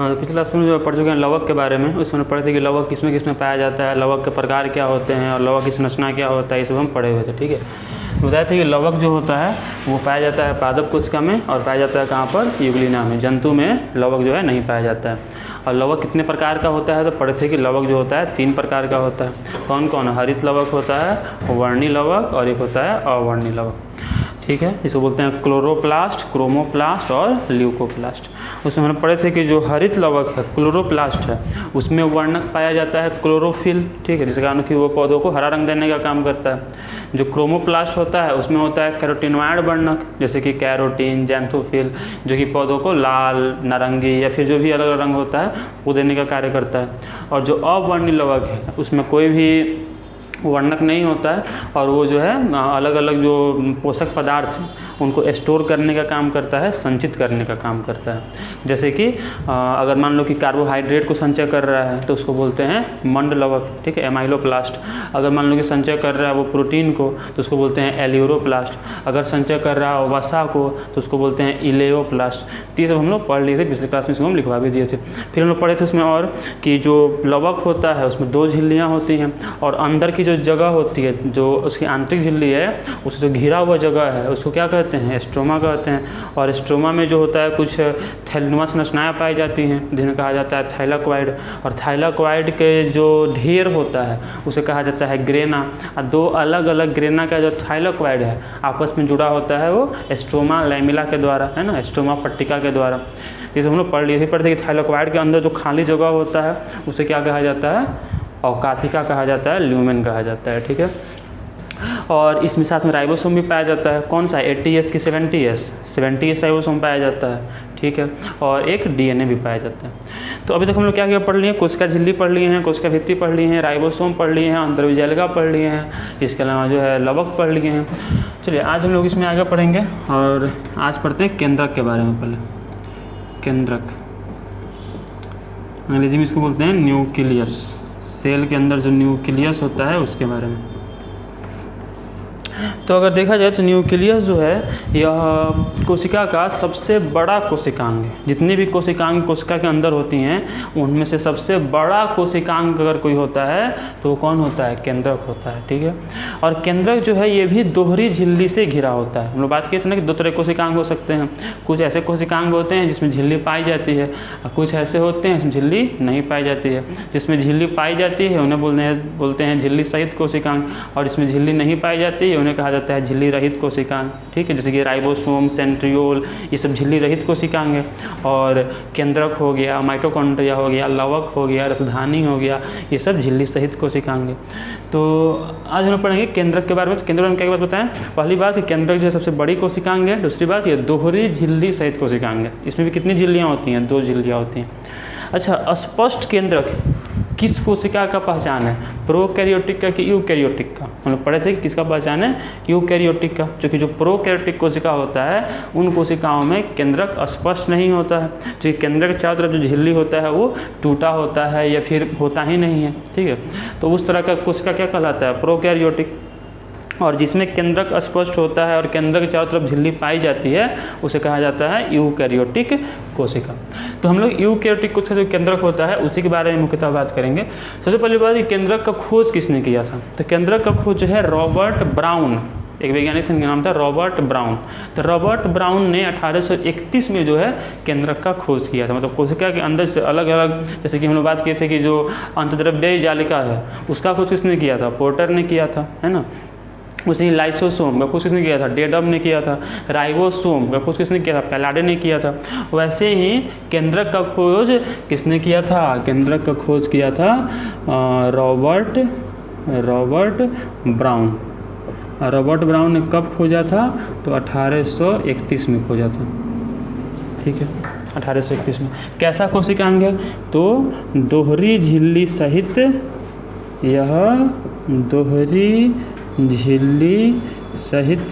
हाँ, तो पिछले क्लास में जो पढ़ चुके हैं लवक के बारे में, उसमें पढ़े थे कि लवक किसमें किसमें पाया जाता है, लवक के प्रकार क्या होते हैं और लवक की संरचना क्या होता है, ये सब हम पढ़े हुए थे। ठीक है, बताया था कि लवक जो होता है वो पाया जाता है पादप कोशिका में और पाया जाता है कहाँ पर, यूग्लिना में। जंतु में लवक जो है नहीं पाया जाता है। और लवक कितने प्रकार का होता है, तो पढ़े थे कि लवक जो होता है 3 प्रकार का होता है। कौन कौन? हरित लवक होता है, वर्णी लवक और एक होता है अवर्णी लवक। ठीक है, इसको बोलते हैं क्लोरोप्लास्ट, क्रोमोप्लास्ट और ल्यूकोप्लास्ट। उसमें हमने पढ़े थे कि जो हरित लवक है, क्लोरोप्लास्ट है, उसमें वर्णक पाया जाता है क्लोरोफिल। ठीक है, जिसके कारण कि वो पौधों को हरा रंग देने का काम करता है। जो क्रोमोप्लास्ट होता है उसमें होता है कैरोटीनॉइड वर्णक, जैसे कि कैरोटीन, जैंथोफिल, जो कि पौधों को लाल, नारंगी या फिर जो भी अलग अलग रंग होता है वो देने का कार्य करता है। और जो अवर्णी लवक है उसमें कोई भी वर्णक नहीं होता है और वो जो है अलग अलग जो पोषक पदार्थ उनको स्टोर करने का काम करता है, संचित करने का काम करता है। जैसे कि अगर मान लो कि कार्बोहाइड्रेट को संचय कर रहा है तो उसको बोलते हैं मंड लवक। ठीक है, एमाइलोप्लास्ट। अगर मान लो कि संचय कर रहा है वो प्रोटीन को तो उसको बोलते हैं एल्यूरोप्लास्ट। अगर संचय कर रहा है वसा को तो उसको बोलते हैं इलेओप्लास्ट। ये सब हम लोग पढ़ लिए थे पिछले क्लास में, इसको हम लिखवा भी दिए थे। फिर हम लोग पढ़े थे उसमें और कि जो लवक होता है उसमें 2 झिल्लियाँ होती हैं और अंदर की जो जगह होती है, जो उसकी आंतरिक झिल्ली है, उस जो घिरा हुआ जगह है उसको क्या कहते हैं, स्ट्रोमा कहते हैं। और स्ट्रोमा में जो होता है कुछ थैलेनुमा संरचनाएं पाई जाती हैं जिन्हें कहा जाता है थाइलाक्वाइड। और थाइलाक्वाइड के जो ढेर होता है उसे कहा जाता है ग्रेना। और 2 अलग अलग ग्रेना का जो थाइलाक्वाइड है आपस में जुड़ा होता है वो स्ट्रोमा लैमिला के द्वारा, है ना, स्ट्रोमा पट्टिका के द्वारा। जैसे हम लोग पढ़ लिए थे, पढ़ते कि थाइलाक्वाइड के अंदर जो खाली जगह होता है उसे क्या कहा जाता है, अवकाशिका कहा जाता है, ल्यूमेन कहा जाता है। ठीक है, और इसमें साथ में राइबोसोम भी पाया जाता है। कौन सा? 80S की 70S राइबोसोम पाया जाता है। ठीक है, और एक DNA भी पाया जाता है। तो अभी तक हम लोग क्या क्या पढ़ लिए? कोशिका झिल्ली पढ़ लिए हैं, कोशिका भित्ति पढ़ लिए हैं, राइबोसोम पढ़ लिए हैं, अंतर्विजयलिका पढ़ लिए हैं, इसके अलावा जो है लवक पढ़ लिए हैं। चलिए आज हम लोग इसमें आगे पढ़ेंगे और आज पढ़ते हैं केंद्रक के बारे में। पहले केंद्रक, अंग्रेजी में इसको बोलते हैं न्यूक्लियस। सेल के अंदर जो न्यूक्लियस होता है उसके बारे में। तो अगर देखा जाए तो न्यूक्लियस जो है यह कोशिका का सबसे बड़ा कोशिकांग है। जितनी भी कोशिकांग कोशिका के अंदर होती हैं उनमें से सबसे बड़ा कोशिकांग अगर कोई होता है तो वो कौन होता है? केंद्रक होता है। ठीक है, और केंद्रक जो है ये भी दोहरी झिल्ली से घिरा होता है। हम लोग बात किए थे ना कि 2 तरह के कोशिकांग हो सकते हैं। कुछ ऐसे कोशिकांग होते हैं जिसमें झिल्ली पाई जाती है और कुछ ऐसे होते हैं जिसमें झिल्ली नहीं पाई जाती है। जिसमें झिल्ली पाई जाती है उन्हें बोलते हैं झिल्ली सहित कोशिकांग, और इसमें झिल्ली नहीं पाई जाती है उन्हें कहा जाता है झिल्ली रहित कोशिकांग। ठीक है, जैसे कि राइबोसोम, सेंट्रियोल, ये सब झिल्ली रहित कोशिकांग है। और केंद्रक हो गया, माइटोकॉन्ड्रिया हो गया, लवक हो गया, रसधानी हो गया, ये सब झिल्ली सहित कोशिकांग है। तो आज हम पढ़ेंगे केंद्रक के बारे में। तो केंद्रक में क्या बात बताएं? पहली बात कि केंद्रक जो है सबसे बड़ी कोशिकांग है। दूसरी बात ये दोहरी झिल्ली सहित कोशिकांग है। इसमें भी कितनी झिल्लियाँ होती हैं? 2 झिल्लियाँ होती हैं। अच्छा, स्पष्ट केंद्रक किस कोशिका का पहचान है? प्रोकैरियोटिक का कि यूकैरियोटिक का? हम लोग पढ़े थे कि किसका पहचान है? यूकैरियोटिक का। क्योंकि जो प्रोकैरियोटिक कोशिका होता है उन कोशिकाओं में केंद्रक स्पष्ट नहीं होता है। जो केंद्रक के चारों तरफ जो झिल्ली होता है वो टूटा होता है या फिर होता ही नहीं है। ठीक है, तो उस तरह का कोशिका क्या कहलाता है? प्रोकैरियोटिक। और जिसमें केंद्रक स्पष्ट होता है और केंद्रक के चारों तरफ झिल्ली पाई जाती है उसे कहा जाता है यूकैरियोटिक कोशिका। तो हम लोग यूकैरियोटिक कोशिका जो केंद्रक होता है उसी के बारे में मुख्यतः बात करेंगे। सबसे पहली बात कि केंद्रक का खोज किसने किया था? तो केंद्रक का खोज जो है रॉबर्ट ब्राउन, एक वैज्ञानिक थे, नाम था रॉबर्ट ब्राउन। तो रॉबर्ट ब्राउन ने 1831 में जो है केंद्रक का खोज किया था। मतलब कोशिका के अंदर से अलग अलग, जैसे कि हम लोग बात किए थे कि जो अंतर्द्रव्यीय जालिका है उसका खोज किसने किया था? पोर्टर ने किया था, है ना। उसी लाइसोसोम का खोज किसने किया था? डेडम ने किया था। राइबोसोम का खोज किसने किया था? पैलाडे ने किया था। वैसे ही केंद्रक का खोज किसने किया था? केंद्रक का खोज किया था रॉबर्ट ब्राउन। रॉबर्ट ब्राउन ने कब खोजा था? तो 1831 में खोजा था। ठीक है, 1831 में। कैसा कोशिकांग है? तो दोहरी झिल्ली सहित, यह दोहरी झिल्ली सहित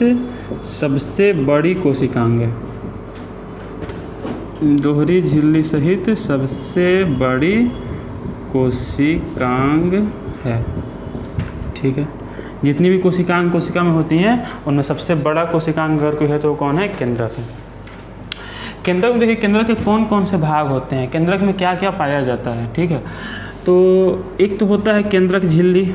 सबसे बड़ी कोशिकांग है। दोहरी झिल्ली सहित सबसे बड़ी कोशिकांग है। ठीक है, जितनी भी कोशिकांग कोशिका में होती हैं उनमें सबसे बड़ा कोशिकांग अगर कोई है तो कौन है? केंद्रक है। केंद्रक में देखिए केंद्रक के कौन कौन से भाग होते हैं, केंद्रक में क्या क्या पाया जाता है, ठीक है। तो एक तो होता है केंद्रक झिल्ली,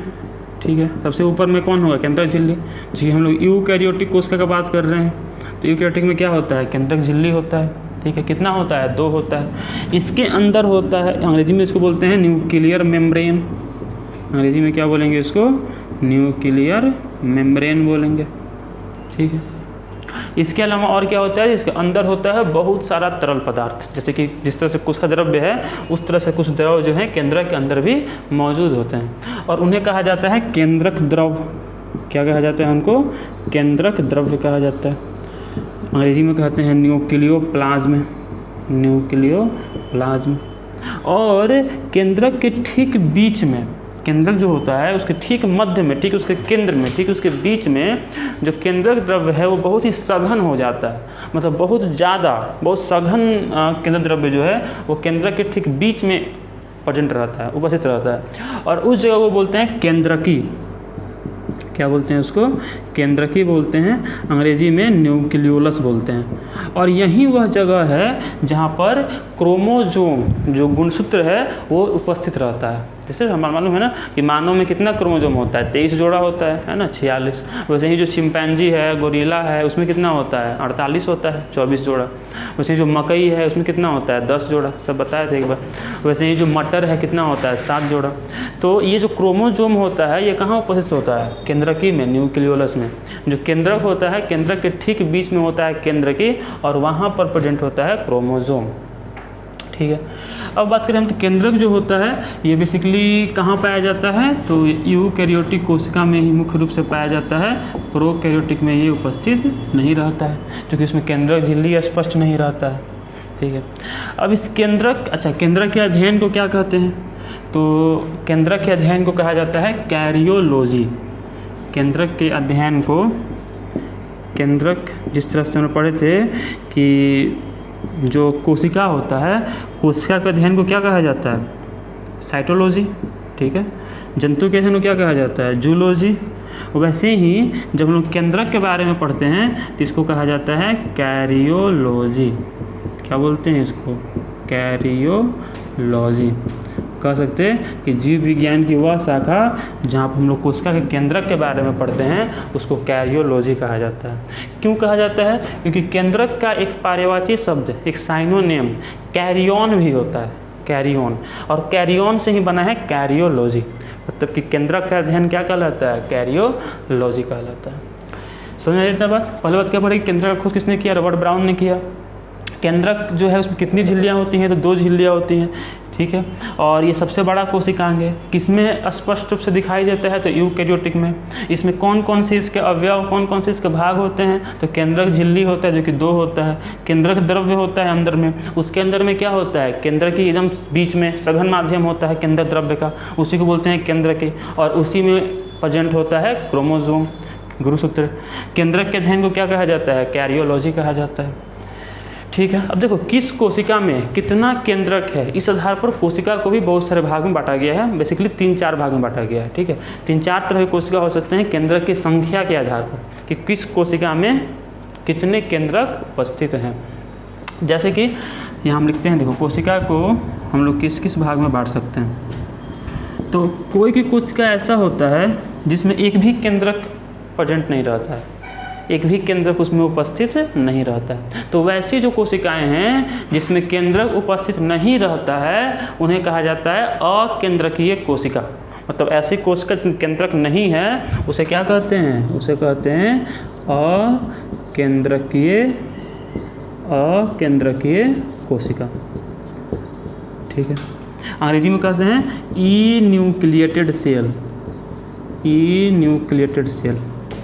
ठीक है। सबसे ऊपर में कौन होगा, केंद्रक झिल्ली। जी हम लोग यूकैरियोटिक कोशिका का बात कर रहे हैं, तो यूकैरियोटिक में क्या होता है, केंद्रक झिल्ली होता है, ठीक है। कितना होता है, 2 होता है। इसके अंदर होता है, अंग्रेजी में इसको बोलते हैं न्यूक्लियर मेम्ब्रेन, अंग्रेजी में क्या बोलेंगे इसको, न्यूक्लियर मेम्ब्रेन बोलेंगे, ठीक है। इसके अलावा और क्या होता है, इसके अंदर होता है बहुत सारा तरल पदार्थ, जैसे कि जिस तरह से कोशिका द्रव्य है उस तरह से कुछ द्रव जो है केंद्रक के अंदर भी मौजूद होते हैं, और उन्हें कहा जाता है केंद्रक द्रव। क्या कहा जाता है उनको, केंद्रक द्रव्य कहा जाता है। अंग्रेजी में कहते हैं न्यूक्लियोप्लाज्म, न्यूक्लियोप्लाज्म। और केंद्रक के ठीक बीच में, केंद्रक जो होता है उसके ठीक मध्य में, ठीक उसके केंद्र में, ठीक उसके बीच में जो केंद्रक द्रव्य है वो बहुत ही सघन हो जाता है, मतलब बहुत ज़्यादा, बहुत सघन केंद्रक द्रव्य जो है वो केंद्रक के ठीक बीच में प्रेजेंट रहता है, उपस्थित रहता है, और उस जगह को बोलते हैं केंद्रकी। क्या बोलते हैं उसको, केंद्रकी बोलते हैं, अंग्रेजी में न्यूक्लियोलस बोलते हैं। और यही वह जगह है जहाँ पर क्रोमोजोम, जो गुणसूत्र है वो उपस्थित रहता है। जैसे हमारा मालूम है ना कि मानव में कितना क्रोमोजोम होता है, 23 जोड़ा होता है ना, 46। वैसे ही जो चिंपैंजी है, गोरिल्ला है, उसमें कितना होता है, 48 होता है, 24 जोड़ा। वैसे ही जो मकई है उसमें कितना होता है, 10 जोड़ा, सब बताए थे एक बार। वैसे ही जो मटर है कितना होता है, 7 जोड़ा। तो ये जो क्रोमोजोम होता है ये कहाँ उपस्थित होता है, केंद्रकी में, न्यूक्लियोलस में। जो केंद्रक होता है, केंद्रक के ठीक बीच में होता है केंद्रकी, और वहाँ पर प्रेजेंट होता है क्रोमोजोम, ठीक है। अब बात करें हम तो केंद्रक जो होता है ये बेसिकली कहाँ पाया जाता है, तो यूकैरियोटिक कोशिका में ही मुख्य रूप से पाया जाता है, प्रोकैरियोटिक में ये उपस्थित नहीं रहता है, क्योंकि इसमें केंद्रक झिल्ली स्पष्ट नहीं रहता है, ठीक है। अब इस केंद्रक, अच्छा केंद्रक के अध्ययन को क्या कहते हैं, तो केंद्रक के अध्ययन को कहा जाता है कैरियोलॉजी। केंद्रक के अध्ययन को, केंद्रक जिस तरह से हमने पढ़े थे कि जो कोशिका होता है, कोशिका के अध्ययन को क्या कहा जाता है, साइटोलॉजी, ठीक है। जंतु के अध्ययन को क्या कहा जाता है, जूलॉजी। वैसे ही जब हम लोग केंद्रक के बारे में पढ़ते हैं तो इसको कहा जाता है कैरियोलॉजी। क्या बोलते हैं इसको, कैरियोलॉजी। कह सकते हैं कि जीव विज्ञान की वह शाखा जहाँ पर हम लोग कोशिका के केंद्रक के बारे में पढ़ते हैं उसको कैरियोलॉजी कहा जाता है। क्यों कहा जाता है, क्योंकि केंद्रक का एक पर्यायवाची शब्द, एक साइनोनिम कैरियन भी होता है, कैरियन, और कैरियन से ही बना है कैरियोलॉजी। मतलब कि केंद्रक का अध्ययन क्या कहलाता है, कैरियोलॉजी कहलाता है। समझ में इतना बात। पहले बात क्या पढ़ेगी, केंद्रक का खोज किसने किया, रॉबर्ट ब्राउन ने किया। केंद्रक जो है उसमें कितनी झिल्लियाँ होती हैं, तो 2 झिल्लियाँ होती हैं, ठीक है। और ये सबसे बड़ा कोशिकांग है। किसमें स्पष्ट रूप से दिखाई देता है, तो यूकैरियोटिक में। इसमें कौन कौन से इसके अवयव, कौन कौन से इसके भाग होते हैं, तो केंद्रक झिल्ली होता है जो कि 2 होता है, केंद्रक द्रव्य होता है अंदर में, उसके अंदर में क्या होता है, केंद्रक की एकदम बीच में सघन माध्यम होता है केंद्रक द्रव्य का, उसी को बोलते हैं केंद्रकी, और उसी में प्रेजेंट होता है क्रोमोजोम, गुणसूत्र। केंद्रक के अध्ययन को क्या कहा जाता है, कैरियोलॉजी कहा जाता है, ठीक है। अब देखो किस कोशिका में कितना केंद्रक है, इस आधार पर कोशिका को भी बहुत सारे भाग में बांटा गया है। बेसिकली 3-4 भाग में बांटा गया है, ठीक है। 3-4 तरह की कोशिका हो सकते हैं केंद्रक की संख्या के आधार पर, कि किस कोशिका में कितने केंद्रक उपस्थित हैं। जैसे कि यहाँ हम लिखते हैं, देखो कोशिका को हम लोग किस किस भाग में बांट सकते हैं। तो कोई भी कोशिका ऐसा होता है जिसमें एक भी केंद्रक प्रेजेंट नहीं रहता है, एक भी केंद्रक उसमें उपस्थित नहीं रहता है। तो वैसी जो कोशिकाएं हैं जिसमें केंद्रक उपस्थित नहीं रहता है उन्हें कहा जाता है अकेंद्रकीय कोशिका। मतलब ऐसी कोशिका जिसमें केंद्रक नहीं है उसे क्या कहते हैं, उसे कहते हैं अकेंद्रकीय कोशिका, ठीक है। अंग्रेजी में कहते हैं इन्यूक्लिएटेड सेल, इन्यूक्लिएटेड सेल।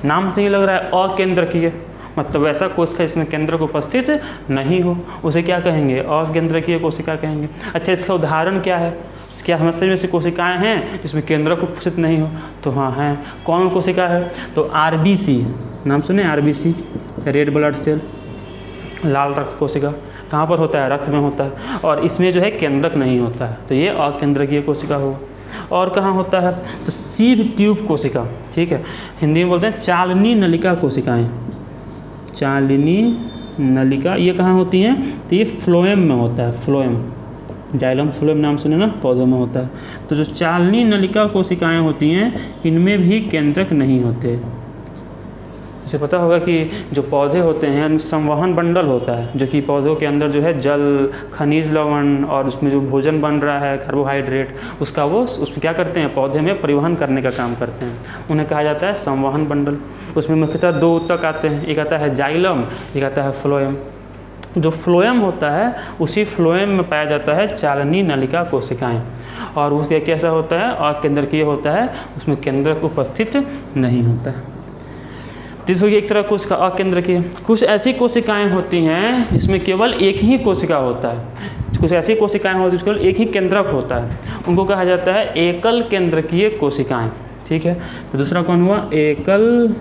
नाम से ही लग रहा है अकेंद्रकीय, मतलब ऐसा कोशिका जिसमें केंद्रक उपस्थित नहीं हो उसे क्या कहेंगे, अकेंद्रकीय कोशिका कहेंगे। अच्छा इसका उदाहरण क्या है, क्या हमारे शरीर में से कोशिकाएं हैं जिसमें केंद्रक उपस्थित नहीं हो, तो हाँ हैं। कौन कोशिका है, तो आरबीसी, नाम सुने आरबीसी, रेड ब्लड सेल, लाल रक्त कोशिका। कहाँ पर होता है, रक्त में होता है, और इसमें जो है केंद्रक नहीं होता है, तो ये अकेंद्रकीय कोशिका होगा। और कहाँ होता है, तो सीव ट्यूब कोशिका, ठीक है। हिंदी में बोलते हैं चालनी नलिका कोशिकाएं, चालनी नलिका ये कहाँ होती हैं? तो ये फ्लोएम में होता है, फ्लोएम, जाइलम फ्लोएम नाम सुने ना, पौधों में होता है। तो जो चालनी नलिका कोशिकाएं होती हैं इनमें भी केंद्रक नहीं होते। इसे पता होगा कि जो पौधे होते हैं उनमें संवहन बंडल होता है, जो कि पौधों के अंदर जो है जल, खनिज लवण और उसमें जो भोजन बन रहा है कार्बोहाइड्रेट, उसका वो उसमें क्या करते हैं, पौधे में परिवहन करने का काम करते हैं। उन्हें कहा जाता है संवहन बंडल। उसमें मुख्यतः 2 ऊतक आते हैं, एक आता है जाइलम, एक आता है फ्लोएम। जो फ्लोएम होता है उसी फ्लोएम में पाया जाता है चालनी नलिका कोशिकाएं, और उसके कैसा होता है, अकेंद्रकीय होता है, उसमें केंद्रक उपस्थित नहीं होता है। तीसरा एक तरह कोशिका अकेंद्रकीय। कुछ ऐसी कोशिकाएं होती हैं जिसमें केवल एक ही कोशिका होता है, कुछ ऐसी कोशिकाएं होती हैं जिसमें केवल एक ही केंद्रक होता है, उनको कहा जाता है एकल केंद्रकीय कोशिकाएं। ठीक है, तो दूसरा कौन हुआ, एकल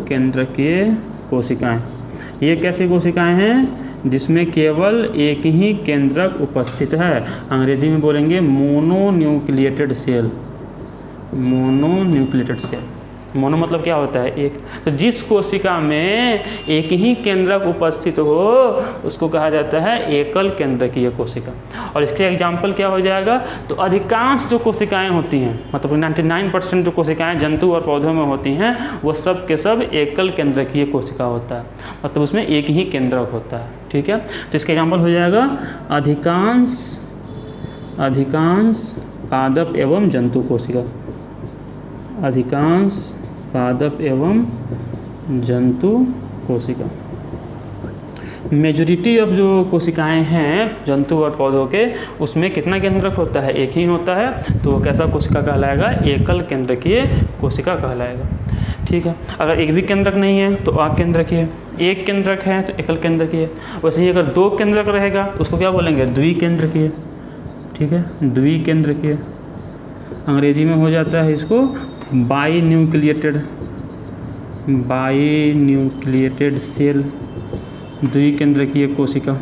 केंद्रकीय कोशिकाएं। ये कैसी कोशिकाएं हैं? जिसमें केवल एक ही केंद्रक उपस्थित है। अंग्रेजी में बोलेंगे मोनोन्यूक्लिएटेड सेल। मोनोन्यूक्लिएटेड सेल, मोनो मतलब क्या होता है, एक। तो जिस कोशिका में एक ही केंद्रक उपस्थित हो उसको कहा जाता है एकल केंद्रकीय कोशिका। और इसके एग्जाम्पल क्या हो जाएगा, तो अधिकांश जो कोशिकाएं होती हैं, मतलब 99% जो कोशिकाएं जंतु और पौधों में होती हैं वो सब के सब एकल केंद्रकीय कोशिका होता है, मतलब उसमें एक ही केंद्रक होता है। ठीक है, तो इसका एग्जाम्पल हो जाएगा अधिकांश पादप एवं जंतु कोशिका। अधिकांश पादप एवं जंतु कोशिका। मेजॉरिटी ऑफ जो कोशिकाएं हैं जंतु और पौधों के, उसमें कितना केंद्रक होता है, एक ही होता है, तो वो कैसा कोशिका कहलाएगा, एकल केंद्रकीय कोशिका कहलाएगा। ठीक है, अगर एक भी केंद्रक नहीं है तो अकेंद्रकीय, एक केंद्रक है तो एकल केंद्रकीय। वैसे ही अगर 2 केंद्रक रहेगा उसको क्या बोलेंगे, द्विकेंद्रकीय। ठीक है, द्विकेंद्रकीय। अंग्रेजी में हो जाता है इसको बाईन्यूक्लिएटेड सेल, द्विकेंद्रकीय कोशिका।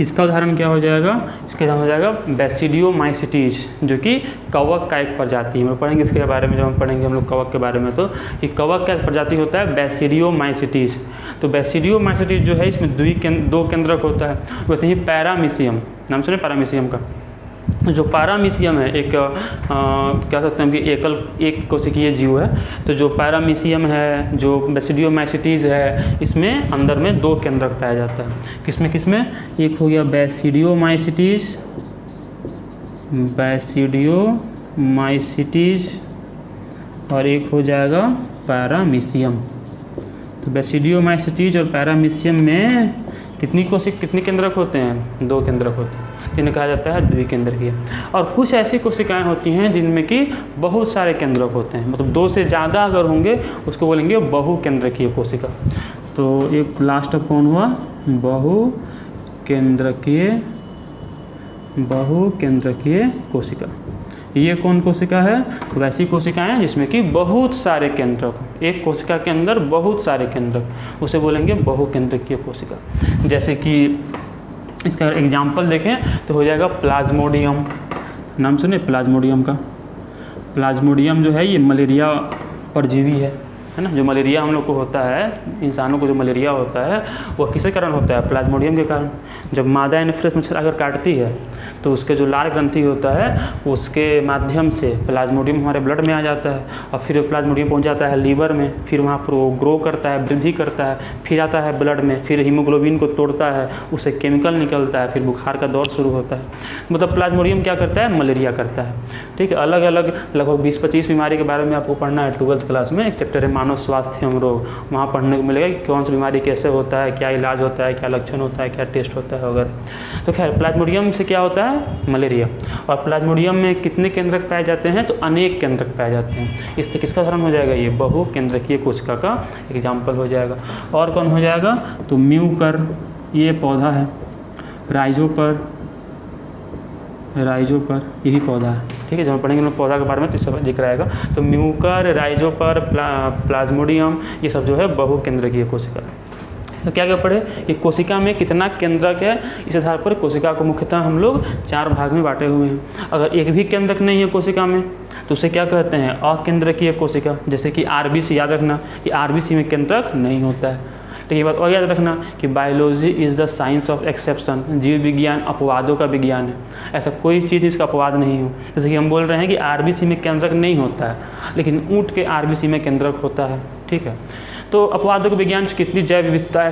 इसका उदाहरण क्या हो जाएगा, इसका उदाहरण हो जाएगा बेसिडियोमाइसिटीज, जो कि कवक का एक प्रजाति है। हम लोग पढ़ेंगे इसके बारे में, जब हम पढ़ेंगे हम लोग कवक के बारे में, तो कि कवक का एक प्रजाति होता है बेसिडियोमाइसिटीज। तो बेसिडियोमाइसिटीज जो है इसमें 2 केंद्रक होता है। वैसे ही पैरामीशियम, नाम सुने पैरामीशियम का, जो पैरामीशियम है एक कह सकते हैं कि एक कोशिकीय जीव है। तो जो पैरामीशियम है, जो बेसिडियोमाइसिटीज है, इसमें अंदर में 2 केंद्रक पाया जाता है। किसमें एक हो गया बेसिडियोमाइसिटीज और एक हो जाएगा पैरामीशियम। तो बेसिडियोमाइसिटीज और पैरामीशियम में कितनी केंद्रक होते हैं, 2 केंद्रक होते हैं, जिन्हें कहा जाता है द्विकेंद्रकीय। और कुछ ऐसी कोशिकाएं होती हैं जिनमें कि बहुत सारे केंद्रक होते हैं, मतलब 2 से ज़्यादा अगर होंगे उसको बोलेंगे बहुकेंद्रकीय कोशिका। तो एक लास्ट अब कौन हुआ, बहुकेंद्रकीय कोशिका। ये कौन कोशिका है, वैसी कोशिकाएं जिसमें कि बहुत सारे केंद्रक, एक कोशिका के अंदर बहुत सारे केंद्रक, उसे बोलेंगे बहुकेंद्रकीय कोशिका। जैसे कि इसका एग्जाम्पल देखें तो हो जाएगा प्लाज्मोडियम। नाम सुने प्लाज्मोडियम का। प्लाज्मोडियम जो है ये मलेरिया परजीवी है ना। जो मलेरिया हम लोग को होता है, इंसानों को जो मलेरिया होता है वो किसके कारण होता है, प्लाज्मोडियम के कारण। जब मादा एनोफिलस मच्छर अगर काटती है तो उसके जो लाल ग्रंथि होता है उसके माध्यम से प्लाज्मोडियम हमारे ब्लड में आ जाता है, और फिर प्लाज्मोडियम पहुंच जाता है लीवर में, फिर वहाँ पर वो ग्रो करता है, वृद्धि करता है, फिर आता है ब्लड में, फिर हीमोग्लोबिन को तोड़ता है, उससे केमिकल निकलता है, फिर बुखार का दौर शुरू होता है। मतलब प्लाज्मोडियम क्या करता है, मलेरिया करता है। ठीक है, अलग अलग लगभग 20-25 बीमारी के बारे में आपको पढ़ना है 12th क्लास में, एक चैप्टर है मानव स्वास्थ्य एवं रोग। वहाँ पढ़ने को मिलेगा कि कौन सी बीमारी कैसे होता है, क्या इलाज होता है, क्या लक्षण होता है, क्या टेस्ट होता है वगैरह। तो खैर प्लाज्मोडियम से क्या होता है, मलेरिया। और प्लाज्मोडियम में कितने केंद्रक पाए जाते हैं, तो अनेक केंद्रक पाए जाते हैं। इससे किसका उदाहरण हो जाएगा, ये बहुकेंद्रकीय कोशिका का एग्जाम्पल हो जाएगा। और कौन हो जाएगा, तो म्यूकर, ये पौधा है, राइजोपर, यही पौधा है। ठीक है, जब हम पढ़ेंगे लोग पौधा के बारे में तो सब दिख रहेगा। तो म्यूकर, राइजोपर, प्लाज्मोडियम, ये सब जो है बहुकेंद्रकीय कोशिका। तो क्या क्या पढ़े कि कोशिका में कितना केंद्रक है, इस आधार पर कोशिका को मुख्यतः हम लोग 4 भाग में बांटे हुए हैं। अगर एक भी केंद्रक नहीं है कोशिका में तो उसे क्या कहते हैं, अकेंद्रकीय कोशिका। जैसे कि आरबीसी, याद रखना कि आरबीसी में केंद्रक नहीं होता है। तो ये बात और याद रखना कि biology is the science of exception, जीव विज्ञान अपवादों का विज्ञान है। ऐसा कोई चीज़ जिसका अपवाद नहीं हो। जैसे कि हम बोल रहे हैं कि आरबीसी में केंद्रक नहीं होता है, लेकिन ऊँट के आरबीसी में केंद्रक होता है, ठीक है। तो अपवादों के विज्ञान कितनी जैव विविधता है,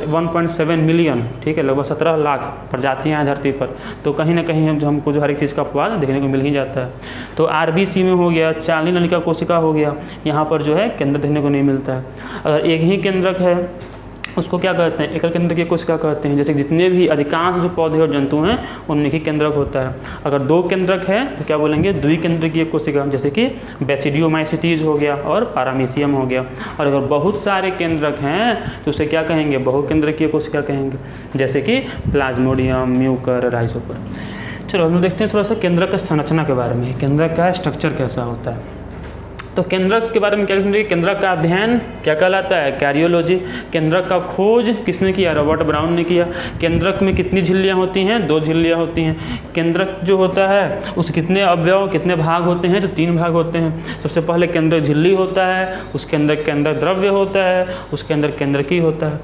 1.7 मिलियन, ठीक है, लगभग 17 लाख प्रजातियाँ हैं धरती पर। तो कहीं ना कहीं हमको जो हर एक चीज़ का अपवाद देखने को मिल ही जाता है। तो आरबीसी में हो गया, चालनी नलिका कोशिका हो गया, यहाँ पर जो है केंद्र देखने को नहीं मिलता है। अगर एक ही केंद्रक है उसको क्या कहते हैं, एकल केंद्रकीय कोशिका कहते हैं। जैसे जितने भी अधिकांश जो पौधे और जंतु हैं उनमें ही केंद्रक होता है। अगर 2 केंद्रक है तो क्या बोलेंगे, द्विकेंद्रकीय कोशिका, जैसे कि बेसिडियोमाइसिटीज हो गया और पारामीशियम हो गया। और अगर बहुत सारे केंद्रक हैं तो उसे क्या कहेंगे, बहुकेंद्रकीय कोशिका कहेंगे, जैसे कि प्लाज्मोडियम, म्यूकर, राइजोपर। चलो हम लोग देखते हैं थोड़ा सा केंद्रक का संरचना के बारे में, केंद्रक का स्ट्रक्चर कैसा होता है। तो केंद्रक के बारे में क्या समझिए, केंद्रक का अध्ययन क्या कहलाता है, कैरियोलॉजी। केंद्रक का खोज किसने किया, रॉबर्ट ब्राउन ने किया। केंद्रक में कितनी झिल्लियाँ होती हैं, 2 झिल्लियाँ होती हैं। केंद्रक जो होता है उसके कितने अवयव, कितने भाग होते हैं, तो 3 भाग होते हैं। सबसे पहले केंद्रक झिल्ली होता है, उसके अंदर केंद्रक द्रव्य होता है, उसके अंदर केंद्रकी होता है,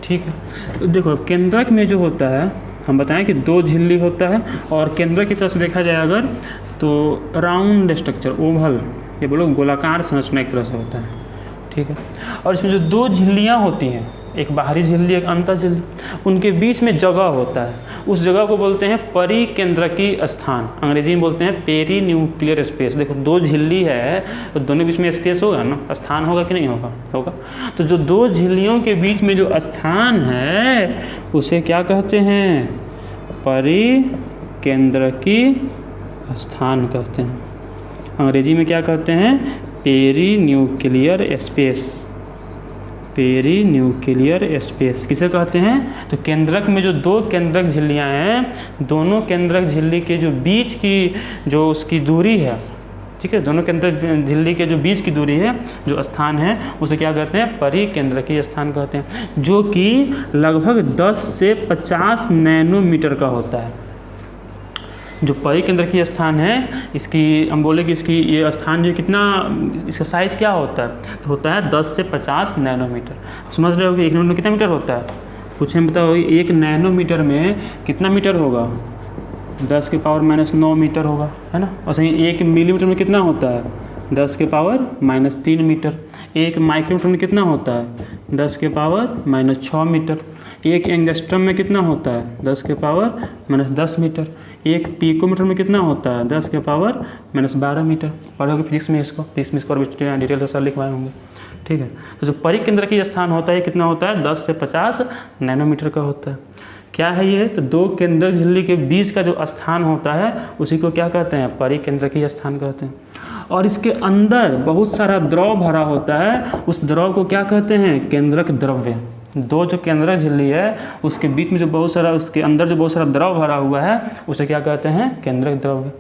ठीक है। देखो केंद्रक में जो होता है हम बताएं कि 2 झिल्ली होता है, और केंद्रक की तरफ से देखा जाए अगर तो राउंड स्ट्रक्चर, ओवल, ये बोलो गोलाकार संरचना एक तरह से होता है, ठीक है। और इसमें जो 2 झिल्लियाँ होती हैं, एक बाहरी झिल्ली एक अंतर झिल्ली, उनके बीच में जगह होता है। उस जगह को बोलते हैं परिकेंद्रकी स्थान, अंग्रेजी में बोलते हैं पेरी न्यूक्लियर स्पेस। देखो 2 झिल्ली है तो दोनों बीच में स्पेस होगा ना, स्थान होगा कि नहीं होगा, होगा। तो जो 2 झिल्लियों के बीच में जो स्थान है उसे क्या कहते हैं, परिकेंद्रकी स्थान कहते हैं। अंग्रेजी में क्या कहते हैं, perinuclear space, perinuclear space किसे कहते हैं। तो केंद्रक में जो 2 केंद्रक झिल्लियाँ हैं, दोनों केंद्रक झिल्ली के जो बीच की जो उसकी दूरी है, ठीक है, दोनों केंद्रक झिल्ली के जो बीच की दूरी है, जो स्थान है, उसे क्या कहते हैं, परिकेंद्रकीय स्थान कहते हैं, जो कि लगभग 10 से 50 नैनोमीटर का होता है। जो परिकेंद्रकीय स्थान है, इसकी हम बोले कि इसकी ये स्थान जो कितना, इसका साइज़ क्या होता है, तो होता है 10 से 50 नैनोमीटर। समझ रहे हो कि 1 नैनोमीटर कितना मीटर होता है, पूछे बताओ 1 नैनोमीटर में कितना मीटर होगा, 10 के पावर -9 मीटर होगा, है ना। और सही 1 मिलीमीटर में कितना होता है, 10 के पावर -3 मीटर। 1 माइक्रोमीटर में कितना होता है, 10 के पावर -6 मीटर। 1 एंगस्ट्रम में कितना होता है, 10 के पावर -10 मीटर। 1 पिकोमीटर में कितना होता है, 10 के पावर -12 मीटर। पढ़ोगे फिजिक्स में इसको, फिजिक्स में इसको और डिटेल के साथ लिखवाए होंगे, ठीक है। तो जो परिकेंद्रकीय स्थान होता है कितना होता है, 10 से 50 नैनोमीटर का होता है। क्या है ये, तो 2 केंद्रक झिल्ली के बीच का जो स्थान होता है उसी को क्या कहते हैं, परिकेंद्रकीय स्थान कहते हैं। और इसके अंदर बहुत सारा द्रव भरा होता है, उस द्रव को क्या कहते हैं, केंद्रक द्रव्य। 2 जो केंद्रक झिल्ली है उसके बीच में जो बहुत सारा, उसके अंदर जो बहुत सारा द्रव भरा हुआ है उसे क्या कहते हैं, केंद्रक द्रव्य।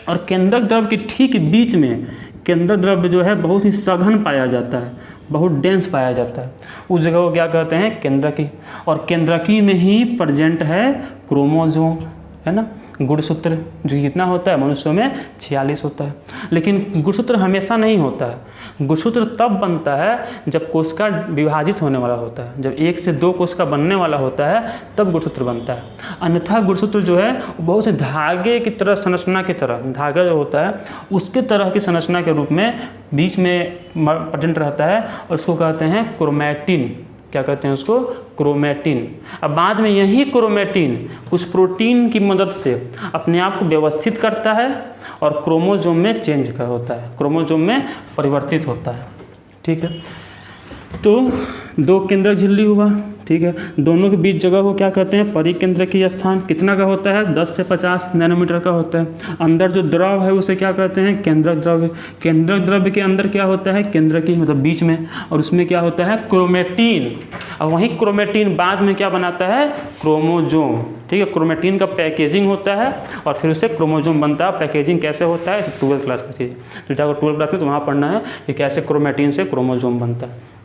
और केंद्रक द्रव्य के ठीक बीच में केंद्रक द्रव्य जो है बहुत ही सघन पाया जाता है, बहुत डेंस पाया जाता है, उस जगह को क्या कहते हैं, केंद्रकी। और केंद्रकी में ही प्रेजेंट है क्रोमोसोम, है ना। गुणसूत्र जो कितना होता है, मनुष्यों में 46 होता है। लेकिन गुणसूत्र हमेशा नहीं होता है, गुणसूत्र तब बनता है जब कोशिका विभाजित होने वाला होता है, जब 1 से 2 कोशिका बनने वाला होता है तब गुणसूत्र बनता है। अन्यथा गुणसूत्र जो है बहुत से धागे की तरह, संरचना की तरह, धागा जो होता है उसके तरह की संरचना के रूप में बीच में प्रेजेंट रहता है, और उसको कहते हैं क्रोमैटिन। क्या कहते हैं उसको, क्रोमैटिन। अब बाद में यही क्रोमैटिन कुछ प्रोटीन की मदद से अपने आप को व्यवस्थित करता है और क्रोमोसोम में चेंज कर होता है, क्रोमोसोम में परिवर्तित होता है, ठीक है। तो 2 केंद्रक झिल्ली हुआ, ठीक है। दोनों के बीच जगह को क्या कहते हैं, परिकेंद्रकीय स्थान। कितना का होता है, 10 से 50 नैनोमीटर का होता है। अंदर जो द्रव है उसे क्या कहते हैं, केंद्रक द्रव्य। केंद्रक द्रव्य के अंदर क्या होता है, केंद्रकी मतलब बीच में, और उसमें क्या होता है, क्रोमैटिन। और वही क्रोमैटिन बाद में क्या बनाता है, क्रोमोसोम, ठीक है। क्रोमैटिन का पैकेजिंग होता है और फिर उससे क्रोमोसोम बनता है। पैकेजिंग कैसे होता है, 12th क्लास की चीज़, तो जाकर 12th क्लास में तो वहाँ पढ़ना है कि कैसे क्रोमैटिन से क्रोमोसोम बनता है।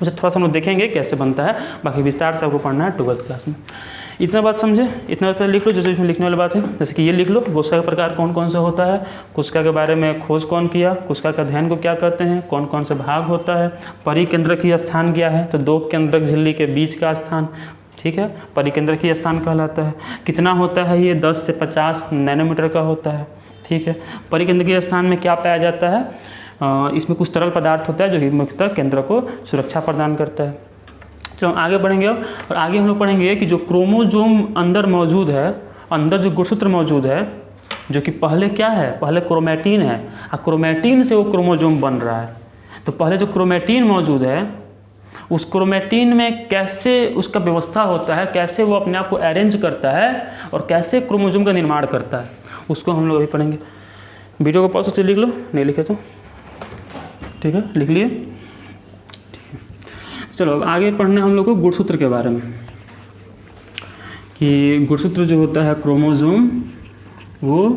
उसे थोड़ा सा हम लोग देखेंगे कैसे बनता है, बाकी विस्तार से आपको पढ़ना है 12th क्लास में। इतना बात समझे, इतना बात लिख लो जो इसमें लिखने वाली बात है। जैसे कि ये लिख लो, कोशिका का प्रकार कौन कौन सा होता है, कोशिका के बारे में खोज कौन किया, कोशिका का अध्ययन को क्या कहते हैं, कौन कौन से भाग होता है, परिकेंद्रकीय स्थान क्या है, तो दो केंद्रक झिल्ली के बीच का स्थान, ठीक है, परिकेंद्रकीय स्थान कहलाता है। कितना होता है ये, 10 से 50 नैनोमीटर का होता है, ठीक है। परिकेंद्रकीय स्थान में क्या पाया जाता है, इसमें कुछ तरल पदार्थ होता है जो कि मुख्यतः केंद्र को सुरक्षा प्रदान करता है। तो हम आगे बढ़ेंगे अब, और आगे हम लोग पढ़ेंगे कि जो क्रोमोजोम अंदर मौजूद है, अंदर जो गुणसूत्र मौजूद है, जो कि पहले क्या है, पहले क्रोमैटिन है, और क्रोमैटिन से वो क्रोमोजोम बन रहा है। तो पहले जो क्रोमैटिन मौजूद है, उस क्रोमैटिन में कैसे उसका व्यवस्था होता है, कैसे वो अपने आप को अरेंज करता है और कैसे क्रोमोजोम का निर्माण करता है, उसको हम लोग अभी पढ़ेंगे। वीडियो को पॉज करके लिख लो, नहीं लिखे तो ठीक है, लिख लिए। चलो अब आगे पढ़ने हम लोग को गुणसूत्र के बारे में, कि गुणसूत्र जो होता है क्रोमोजोम, वो